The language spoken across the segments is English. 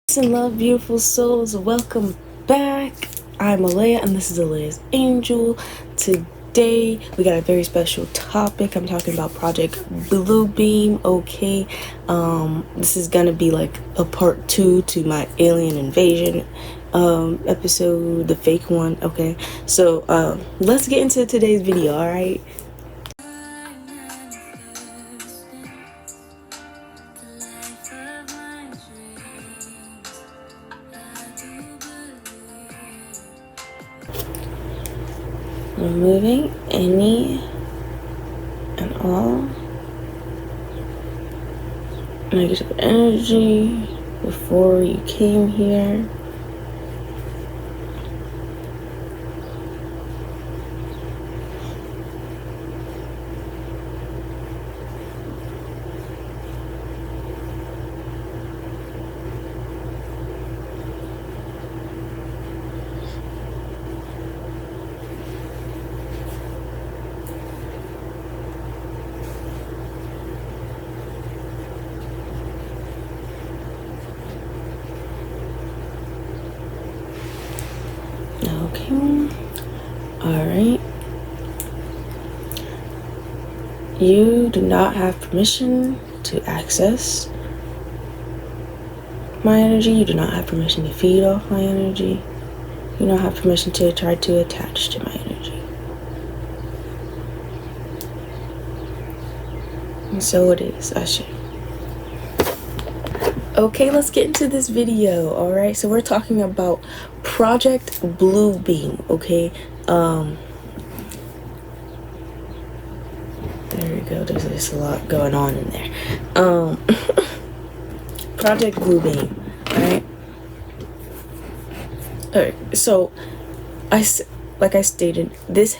Peace and love, beautiful souls. Welcome back. I'm Alea, and this is Alea's Angel. Today, we got a very special topic. I'm talking about Project Bluebeam. Okay, this is gonna be like a part 2 to my alien invasion episode, the fake one. Okay, so let's get into today's video. All right. Removing any and all negative energy before you came here. Okay. Alright. You do not have permission to access my energy. You do not have permission to feed off my energy. You don't have permission to try to attach to my energy. And so it is, Ashe. Okay, let's get into this video. Alright, so we're talking about Project Bluebeam. Okay, there we go. There's a lot going on in there. Project Bluebeam. Alright, so like I stated, this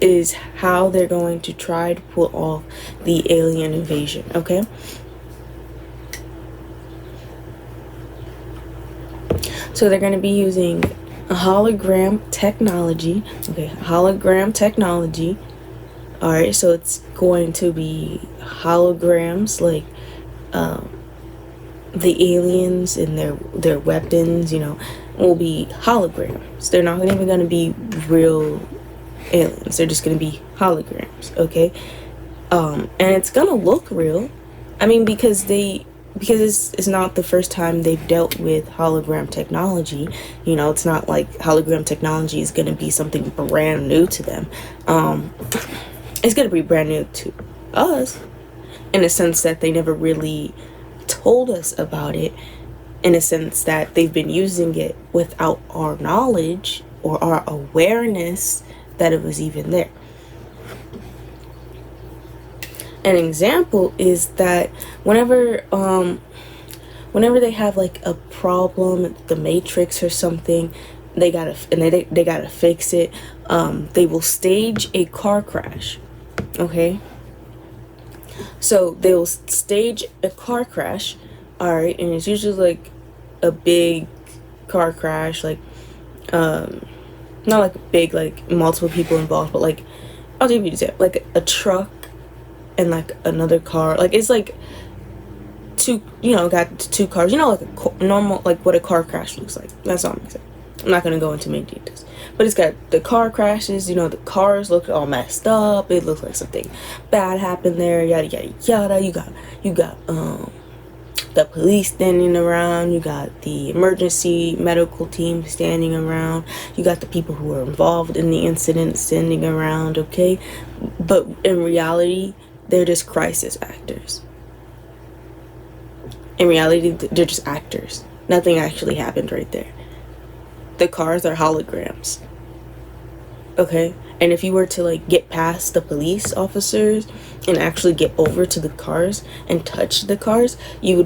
is how they're going to try to pull off the alien invasion. Okay, so they're going to be using a hologram technology. Okay, hologram technology. All right, so it's going to be holograms, like the aliens and their weapons, you know, will be holograms. They're not even going to be real aliens. They're just going to be holograms. Okay, and it's going to look real. I mean, because it's not the first time they've dealt with hologram technology. You know, it's not like hologram technology is going to be something brand new to them. It's going to be brand new to us in a sense that they never really told us about it, in a sense that they've been using it without our knowledge or our awareness that it was even there. An example is that whenever they have like a problem at the Matrix or something, they gotta fix it. They will stage a car crash. Okay, so they'll stage a car crash. All right, and it's usually like a big car crash, like not like a big, like multiple people involved, but like, I'll give you an example, like a truck and like another car. Like it's like two, you know, got two cars, you know, like a normal, like what a car crash looks like. That's all I'm saying. I'm not gonna go into many details, but it's got the car crashes, you know, the cars look all messed up, it looks like something bad happened there, yada yada yada. You got the police standing around, you got the emergency medical team standing around, you got the people who were involved in the incident standing around. Okay, but in reality, they're just crisis actors. In reality, they're just actors. Nothing actually happened right there. The cars are holograms. Okay, and if you were to like get past the police officers and actually get over to the cars and touch the cars, you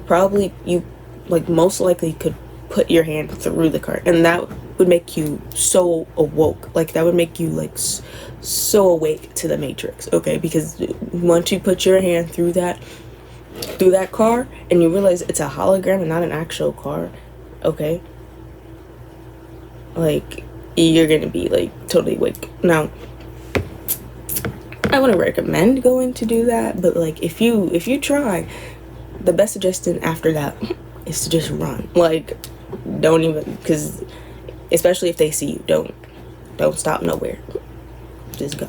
most likely could put your hand through the car, and that would make you so awoke. Like that would make you like so awake to the Matrix. Okay, because once you put your hand through that car and you realize it's a hologram and not an actual car, okay, like you're gonna be like totally awake. Now, I wouldn't recommend going to do that, but like if you try, the best suggestion after that is to just run. Like, don't even, because especially if they see you, don't stop nowhere. Just go.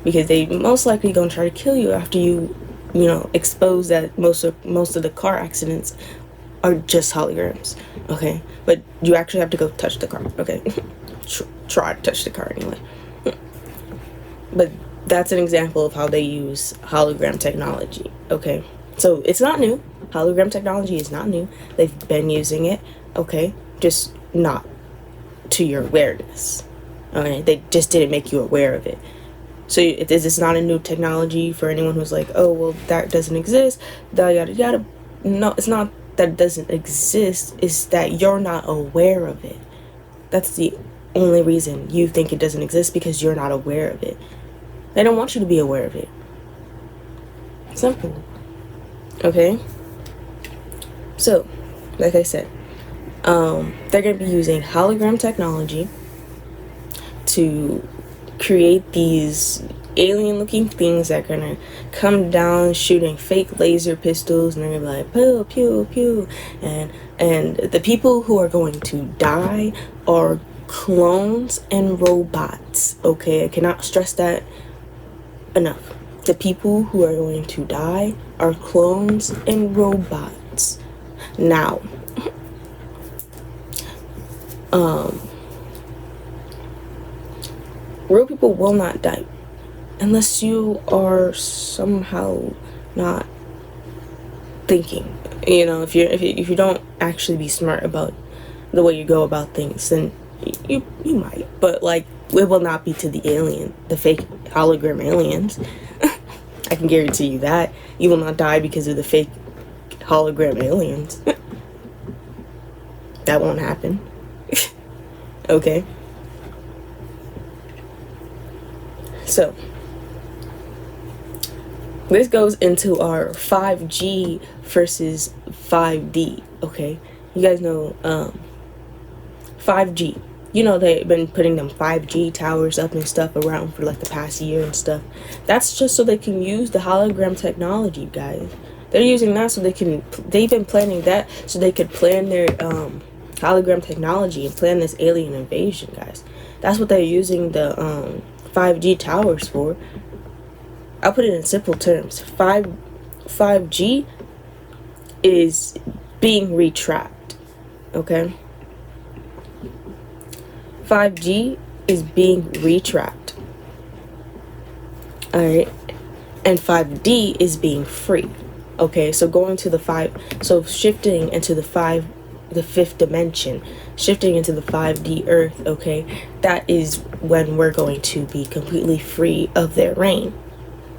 Because they most likely gonna try to kill you after you expose that most of the car accidents are just holograms. Okay, but you actually have to go touch the car. Okay, try to touch the car anyway. But that's an example of how they use hologram technology. Okay, so it's not new. Hologram technology is not new. They've been using it. Okay, just not to your awareness. Okay, they just didn't make you aware of it. So it's not a new technology for anyone who's like, oh, well, that doesn't exist, yada yada. No, it's not that it doesn't exist, it's that you're not aware of it. That's the only reason you think it doesn't exist, because you're not aware of it. They don't want you to be aware of it. Simple. Okay? So, like I said, they're going to be using hologram technology to create these alien looking things that are gonna come down shooting fake laser pistols, and they're gonna be like pew pew pew, and the people who are going to die are clones and robots. Okay, I cannot stress that enough. The people who are going to die are clones and robots. Now real people will not die unless you are somehow not thinking. If you don't actually be smart about the way you go about things, then you might. But like, it will not be to the fake hologram aliens. I can guarantee you that. You will not die because of the fake hologram aliens. That won't happen. Okay. So, this goes into our 5G versus 5D, okay? You guys know 5G. They've been putting them 5G towers up and stuff around for like the past year and stuff. That's just so they can use the hologram technology, guys. They're using that so they've been planning that so they could plan their hologram technology and plan this alien invasion, guys. That's what they're using the 5G towers for. I'll put it in simple terms. 5G is being retrapped. Okay? 5G is being retrapped. Alright? And 5D is being free. Okay, so shifting into the fifth dimension, shifting into the 5D Earth, okay, that is when we're going to be completely free of their reign.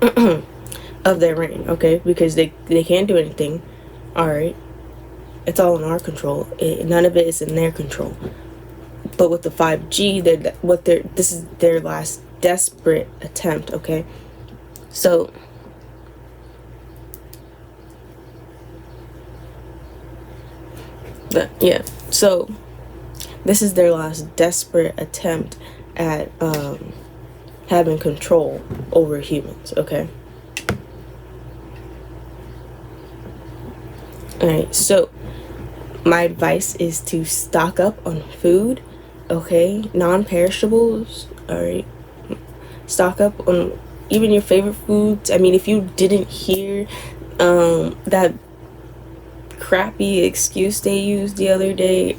Okay, because they can't do anything. Alright, it's all in our control. None of it is in their control. But with the 5G, this is their last desperate attempt, okay? So so this is their last desperate attempt at having control over humans, okay? Alright, so my advice is to stock up on food, okay? Non-perishables, alright? Stock up on even your favorite foods. I mean, if you didn't hear that crappy excuse they used the other day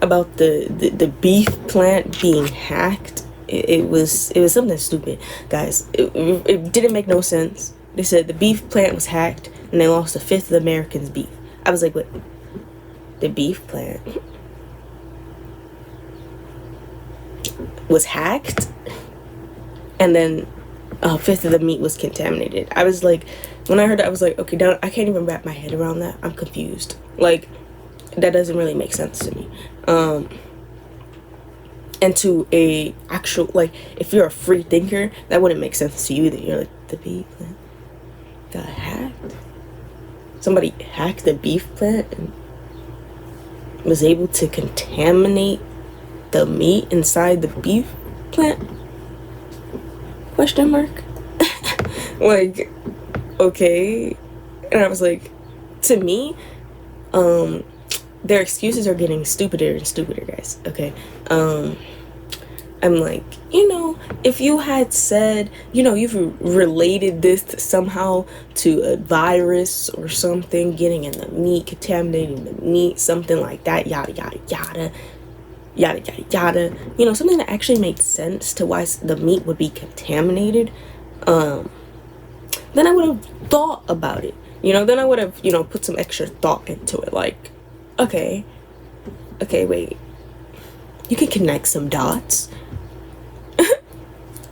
about the beef plant being hacked, it was something stupid, guys. It didn't make no sense. They said the beef plant was hacked and they lost a fifth of Americans' beef. I was like, what? The beef plant was hacked and then a fifth of the meat was contaminated. I was like, when I heard that, I was like, okay, I can't even wrap my head around that. I'm confused. Like, that doesn't really make sense to me. And to a actual, like, if you're a free thinker, that wouldn't make sense to you either. You're like, the beef plant got hacked? Somebody hacked the beef plant and was able to contaminate the meat inside the beef plant? Question mark? Like, okay. And I was like, to me, their excuses are getting stupider and stupider, guys. Okay. I'm like, if you had said, you've related this somehow to a virus or something getting in the meat, contaminating the meat, something like that, yada, yada, yada, yada, yada, yada, something that actually made sense to why the meat would be contaminated, then I would have thought about it. Then I would have, put some extra thought into it. Like, okay, wait, you can connect some dots.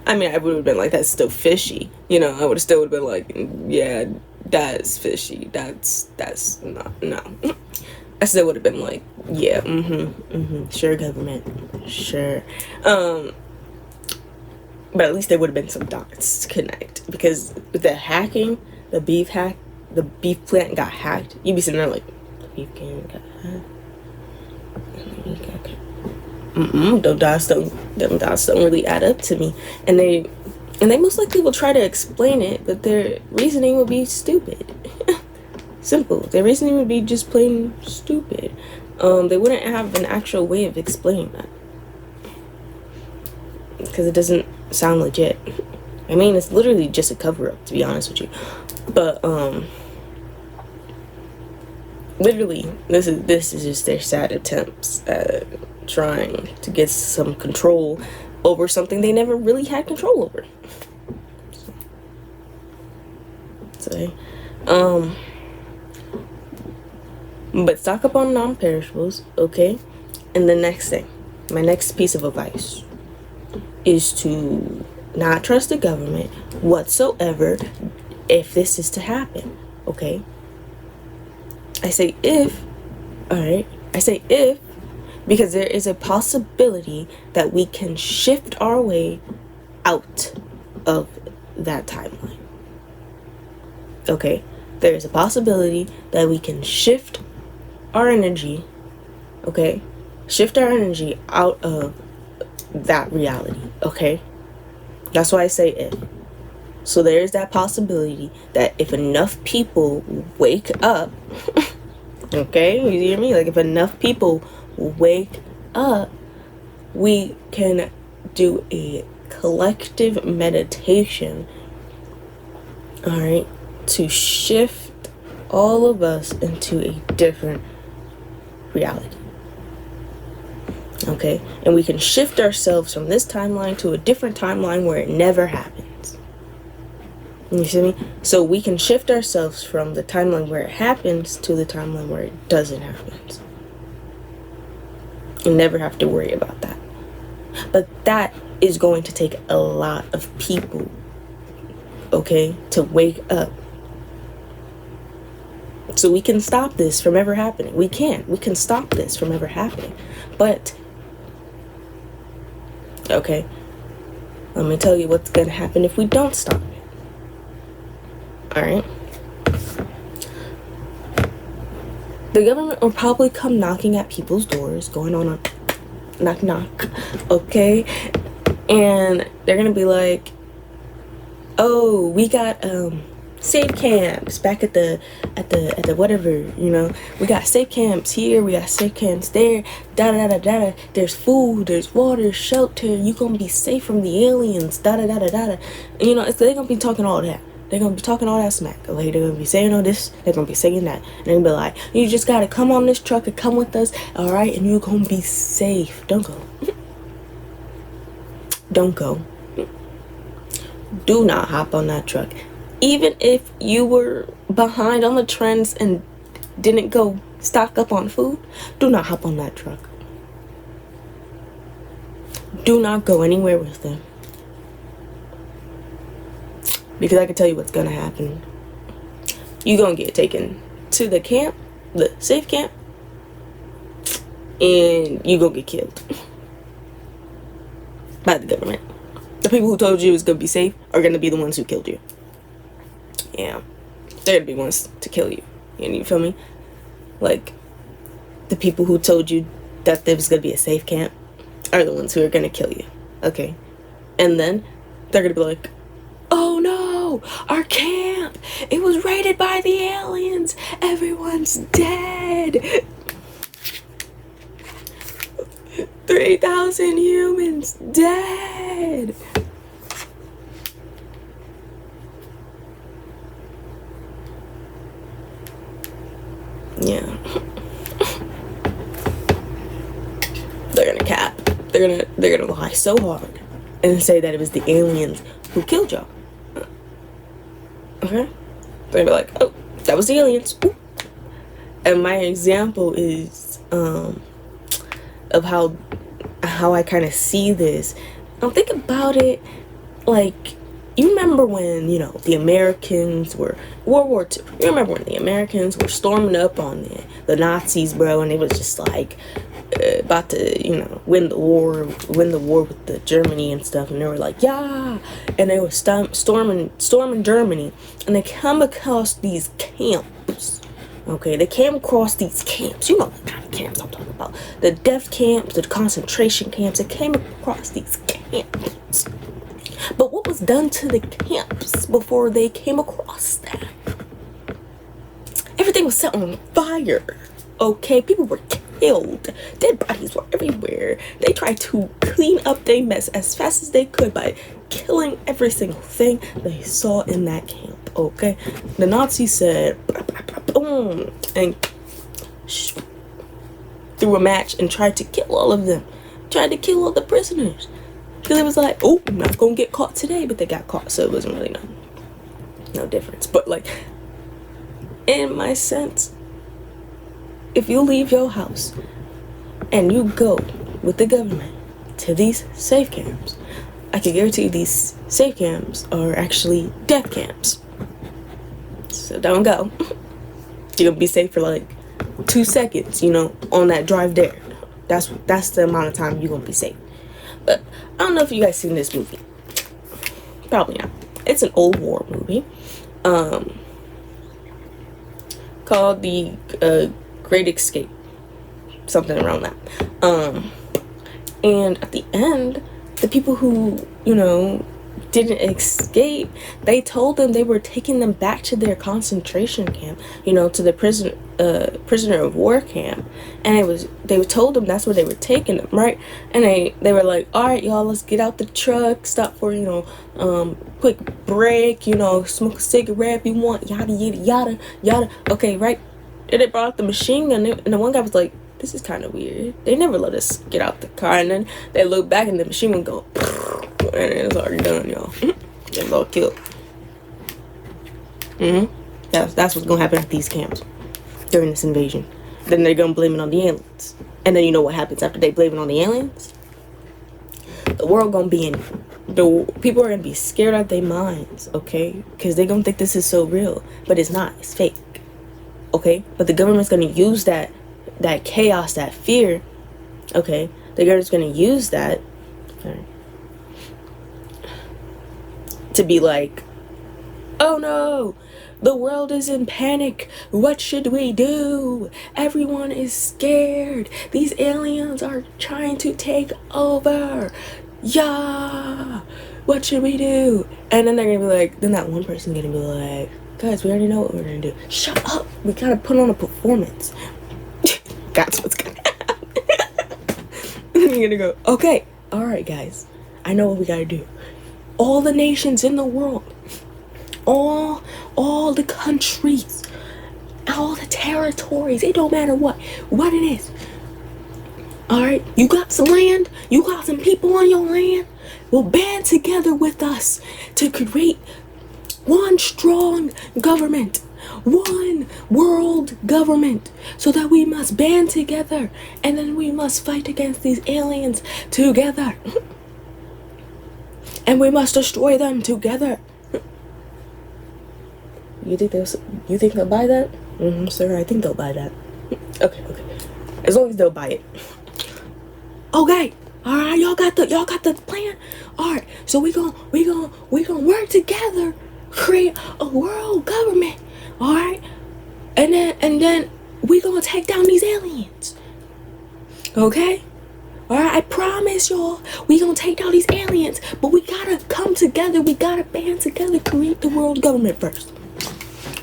I mean, I would have been like, that's still fishy. I would have still been like, yeah, that's fishy. That's not, no. I still would have been like, yeah, sure, government, sure. But at least there would have been some dots to connect. Because with the hacking, the beef plant got hacked. You'd be sitting there like, the beef plant got hacked. Them dots don't really add up to me. And they most likely will try to explain it, but their reasoning will be stupid. Simple. Their reasoning would be just plain stupid. They wouldn't have an actual way of explaining that. Because it doesn't sound legit. I mean, it's literally just a cover-up, to be honest with you. But, literally, this is just their sad attempts at trying to get some control over something they never really had control over. But stock up on non-perishables, okay? And the next thing, my next piece of advice is to not trust the government whatsoever if this is to happen, okay? I say if, alright? I say if because there is a possibility that we can shift our way out of that timeline. Okay? There is a possibility that we can shift our energy, okay? Shift our energy out of that reality, okay? That's why I say if. So there is that possibility that if enough people wake up, okay? You hear me? Like, if enough people wake up, we can do a collective meditation, all right, to shift all of us into a different reality. Okay? And we can shift ourselves from this timeline to a different timeline where it never happens. You see me? So we can shift ourselves from the timeline where it happens to the timeline where it doesn't happen. And never have to worry about that. But that is going to take a lot of people, okay, to wake up. So we can stop this from ever happening. We can stop this from ever happening. But, okay, let me tell you what's going to happen if we don't stop it. Alright? The government will probably come knocking at people's doors, going on a knock knock, okay? And they're gonna be like, oh, we got safe camps back at the whatever, we got safe camps here, we got safe camps there, da da da da. There's food, there's water, shelter, you gonna be safe from the aliens, da da da da da. And they're gonna be talking all that. They're going to be talking all that smack. Like, they're going to be saying all this. They're going to be saying that. And they're going to be like, you just got to come on this truck and come with us. All right? And you're going to be safe. Don't go. Don't go. Do not hop on that truck. Even if you were behind on the trends and didn't go stock up on food, do not hop on that truck. Do not go anywhere with them. Because I can tell you what's going to happen. You're going to get taken to the camp, the safe camp, and you're going to get killed by the government. The people who told you it was going to be safe are going to be the ones who killed you. Yeah. They're going to be ones to kill you. You feel me? Like, the people who told you that there was going to be a safe camp are the ones who are going to kill you. Okay. And then they're going to be like, oh no, no, our camp, it was raided by the aliens. Everyone's dead. 3,000 humans dead. Yeah. They're gonna cap. They're gonna lie so hard and say that it was the aliens who killed y'all. Okay? They're gonna be like, oh, that was the aliens. Ooh. And my example is of how I kind of see this. Think about it like, you remember when, you know, the Americans were World War II. You remember when the Americans were storming up on the Nazis, bro, and they was just like about to, you know, win the war with the Germany and stuff, and they were like, yeah, and they were storming Germany, and they come across these camps. Okay, they came across these camps. You know the kind of camps I'm talking about. The death camps, the concentration camps. They came across these camps. But what was done to the camps before they came across that? Everything was set on fire. Okay, people were killed. Dead bodies were everywhere. They tried to clean up their mess as fast as they could by killing every single thing they saw in that camp. Okay, the Nazis said, boom, and threw a match and tried to kill all of them. Tried to kill all the prisoners. Because it was like, oh, I'm not gonna get caught today, but they got caught, so it wasn't really no difference. But like, in my sense, if you leave your house and you go with the government to these safe camps, I can guarantee you these safe camps are actually death camps. So don't go. You're gonna be safe for like 2 seconds, you know, on that drive there. That's the amount of time you're gonna be safe. But I don't know if you guys seen this movie. Probably not. It's an old war movie. Called The Great Escape. Something around that. And at the end, the people who, you know, didn't escape, they told them they were taking them back to their concentration camp, you know, to the prisoner of war camp, and they told them that's where they were taking them, right? And they were like, all right, y'all, let's get out the truck, stop for, you know, quick break, you know, smoke a cigarette if you want, yada yada yada yada. Okay, right? And they brought out the machine gun, and the one guy was like, this is kind of weird. They never let us get out the car, and then they look back and the machine would go, and it's already done, y'all. They're all killed. That's what's gonna happen at these camps during this invasion. Then they're gonna blame it on the aliens. And then you know what happens after they blame it on the aliens? The world gonna be people are gonna be scared out of their minds, okay? Because they gonna think this is so real, but it's not. It's fake, okay? But the government's gonna use that chaos, that fear, okay? The government's gonna use that, okay, to be like, oh no, the world is in panic. What should we do? Everyone is scared. These aliens are trying to take over. Yeah, what should we do? And then they're gonna be like, then that one person's gonna be like, guys, we already know what we're gonna do. Shut up. We gotta put on a performance. That's what's gonna happen. And you're gonna go, okay, all right, guys, I know what we gotta do. All the nations in the world, all the countries, all the territories, it don't matter what it is. All right, you got some land, you got some people on your land, will band together with us to create one strong government, one world government, so that we must band together, and then we must fight against these aliens together. And we must destroy them together. You think they'll buy that? Sir, I think they'll buy that. Okay. As long as they'll buy it. Okay. All right, y'all got the plan. All right. So we gonna work together, create a world government. All right. And then we gonna take down these aliens. Okay? Alright, I promise y'all, we gonna take down these aliens, but we gotta come together, we gotta band together, create the world government first.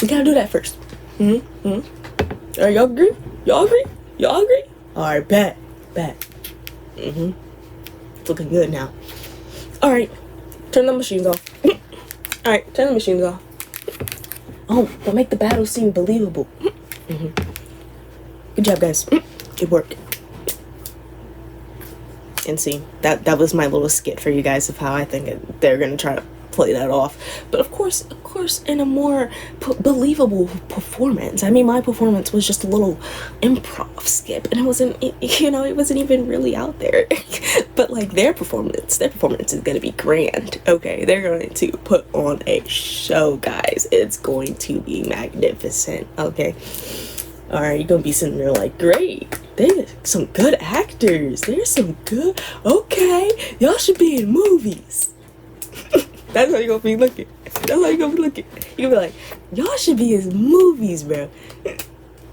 We gotta do that first. Alright, y'all agree? Y'all agree? Y'all agree? Alright, bet. It's looking good now. Alright, turn the machines off. Alright, turn the machines off. Oh, but make the battle seem believable. Good job, guys. Good work. And see, that was my little skit for you guys of how I think they're gonna try to play that off. But of course, in a more believable performance. I mean, my performance was just a little improv skip, and it wasn't even really out there. But like their performance is gonna be grand. Okay, they're going to put on a show, guys. It's going to be magnificent. Okay. All right, you're gonna be sitting there like, great, there's some good actors. There's some good, okay, y'all should be in movies. That's how you're gonna be looking. That's how you're gonna be looking. You're gonna be like, y'all should be in movies, bro.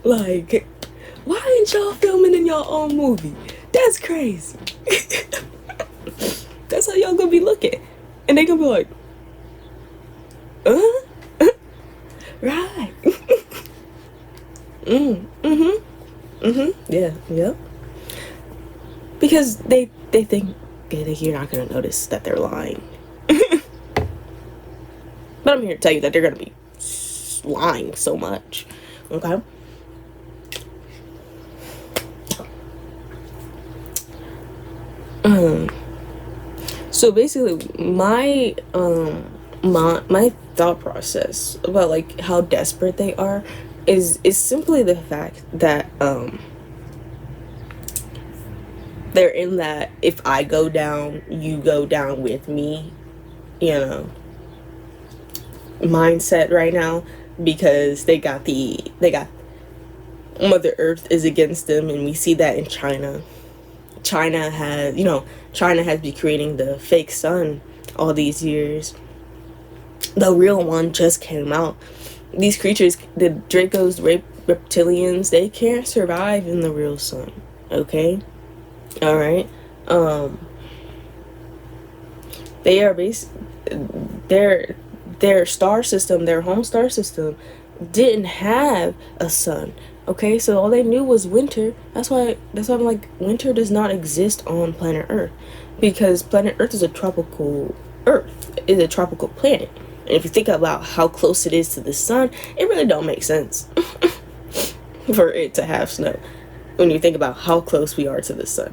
Like, why ain't y'all filming in your own movie? That's crazy. That's how y'all gonna be looking. And they gonna be like, right. Yeah. Because they think you're not gonna notice that they're lying. But I'm here to tell you that they're gonna be lying so much. Okay. So basically, my thought process about like how desperate they are is simply the fact that they're in that if I go down, you go down with me, mindset right now, because they got Mother Earth is against them, and we see that in China. China has been creating the fake sun all these years. The real one just came out. These creatures, the Dracos, reptilians, they can't survive in the real sun. Okay? Alright? They are their star system, their home star system, didn't have a sun. Okay, so all they knew was winter. That's why I'm like, winter does not exist on planet Earth, because planet Earth is a tropical planet. And if you think about how close it is to the sun, it really don't make sense for it to have snow when you think about how close we are to the sun,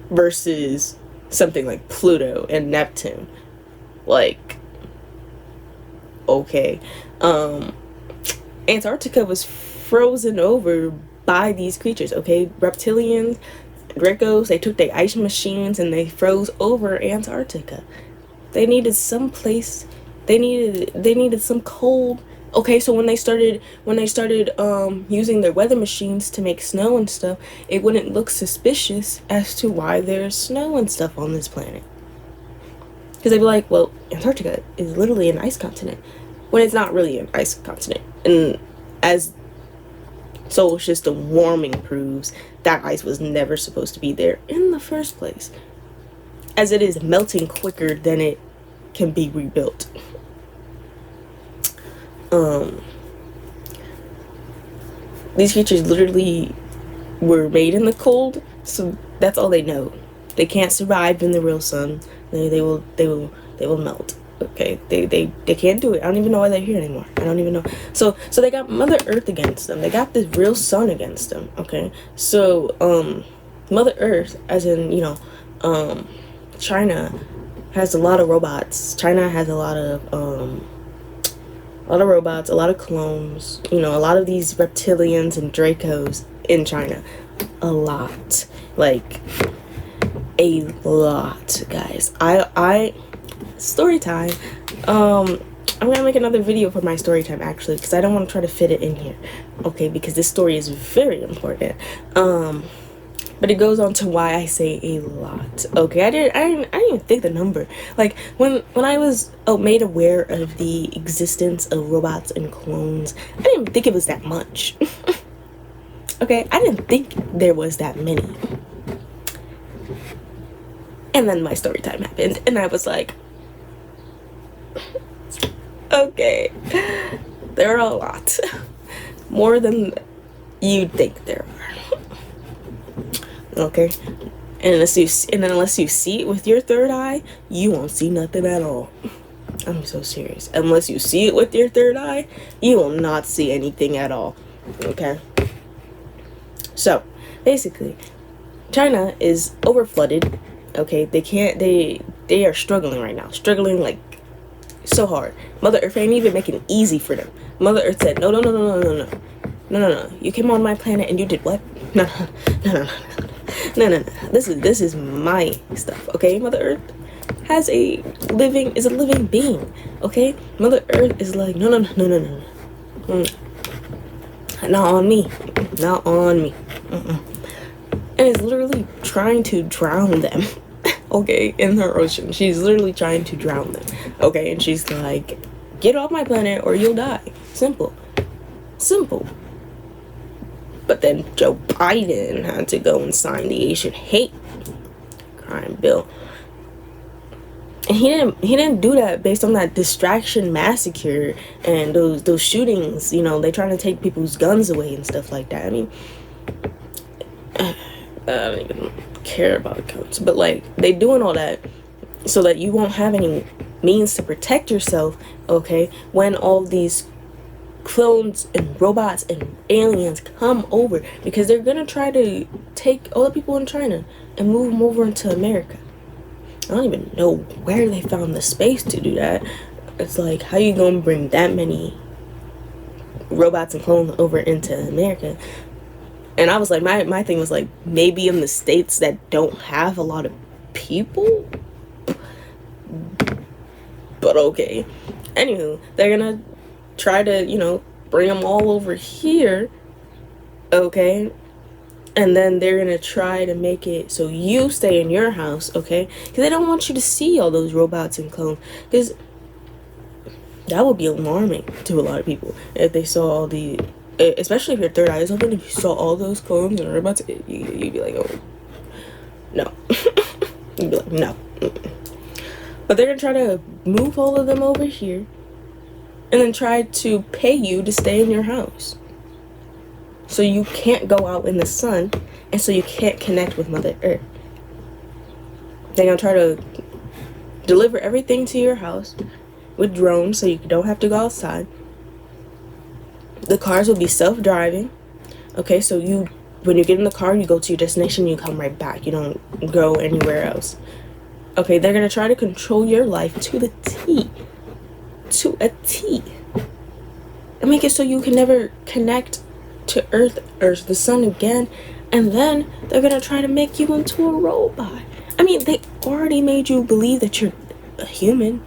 versus something like Pluto and Neptune. Like, okay, Antarctica was frozen over by these creatures. Okay, reptilians, Dracos, they took their ice machines and they froze over Antarctica. They needed some place. They needed some cold. Okay, so when they started using their weather machines to make snow and stuff, it wouldn't look suspicious as to why there's snow and stuff on this planet. Because they'd be like, well, Antarctica is literally an ice continent, when it's not really an ice continent. And as solar system warming proves, that ice was never supposed to be there in the first place, as it is melting quicker than it can be rebuilt. These creatures literally were made in the cold, so that's all they know. They can't survive in the real sun. They will melt. Okay, they can't do it. I don't even know why they're here anymore. I don't even know. So they got Mother Earth against them. They got the real sun against them. Okay, so Mother Earth, as in China has a lot of robots. China has a lot of robots, a lot of clones. A lot of these reptilians and Dracos in China. A lot, like a lot, guys. I story time. I'm gonna make another video for my story time, actually, because I don't want to try to fit it in here. Okay, because this story is very important. But it goes on to why I say a lot. Okay, I didn't even think the number. Like when I was made aware of the existence of robots and clones, I didn't even think it was that much. Okay, I didn't think there was that many. And then my story time happened, and I was like, okay, there are a lot. More than you'd think there are. Okay? And unless you see it with your third eye, you won't see nothing at all. I'm so serious. Unless you see it with your third eye, you will not see anything at all. Okay? So, basically, China is over flooded. Okay? They are struggling right now. Struggling like so hard. Mother Earth ain't even making it easy for them. Mother Earth said, no. You came on my planet and you did what? No. This is my stuff, okay? Mother Earth is a living being, okay? Mother Earth is like, no. Not on me. And is literally trying to drown them, okay, in her ocean. She's literally trying to drown them, okay? And she's like, get off my planet or you'll die. Simple. But then Joe Biden had to go and sign the Asian hate crime bill. And he didn't do that based on that distraction massacre and those shootings. You know, they trying to take people's guns away and stuff like that. I mean, I don't even care about guns, but like, they doing all that so that you won't have any means to protect yourself, okay, when all these clones and robots and aliens come over, because they're gonna try to take all the people in China and move them over into America. I don't even know where they found the space to do that. It's like, how you gonna bring that many robots and clones over into America? And I was like, my thing was like, maybe in the states that don't have a lot of people, but okay. Anywho, they're gonna try to, you know, bring them all over here, okay? And then they're gonna try to make it so you stay in your house, okay? Because they don't want you to see all those robots and clones, because that would be alarming to a lot of people if they saw all the, especially if your third eye is open. If you saw all those clones and robots, you'd be like, oh, no. You'd be like, no. But they're gonna try to move all of them over here and then try to pay you to stay in your house. So you can't go out in the sun, and so you can't connect with Mother Earth. They're gonna try to deliver everything to your house with drones so you don't have to go outside. The cars will be self-driving. Okay, so when you get in the car, you go to your destination, you come right back. You don't go anywhere else. Okay, they're gonna try to control your life to the T. To a T. And make it so you can never connect to Earth or the sun again. And then they're gonna try to make you into a robot. I mean, they already made you believe that you're a human.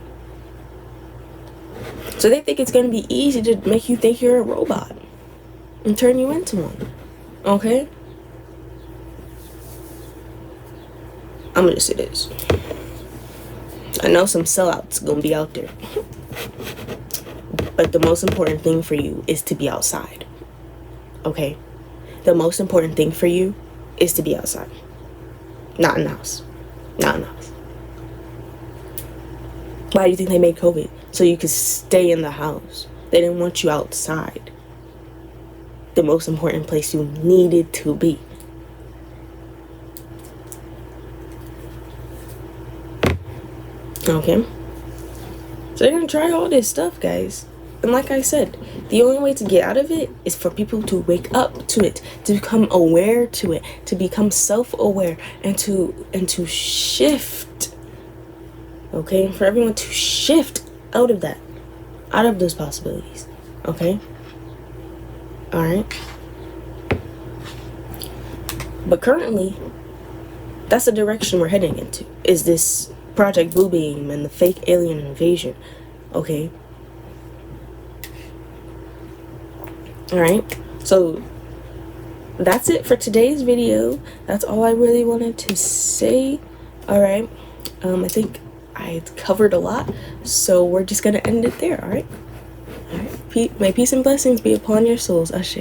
So they think it's gonna be easy to make you think you're a robot and turn you into one. Okay? I'm gonna just say this. I know some sellouts gonna be out there. But the most important thing for you is to be outside. Okay? The most important thing for you is to be outside. Not in the house. Not in the house. Why do you think they made COVID? So you could stay in the house. They didn't want you outside. The most important place you needed to be. Okay? So they're gonna try all this stuff, guys. And like I said, the only way to get out of it is for people to wake up to it, to become aware to it, to become self-aware, and to shift. Okay? For everyone to shift out of that, out of those possibilities. Okay? Alright? But currently, that's the direction we're heading into, is this Project Bluebeam and the fake alien invasion. Okay? Alright? So, that's it for today's video. That's all I really wanted to say. Alright? I think I covered a lot, so we're just gonna end it there, alright? Alright? May peace and blessings be upon your souls. Ashe.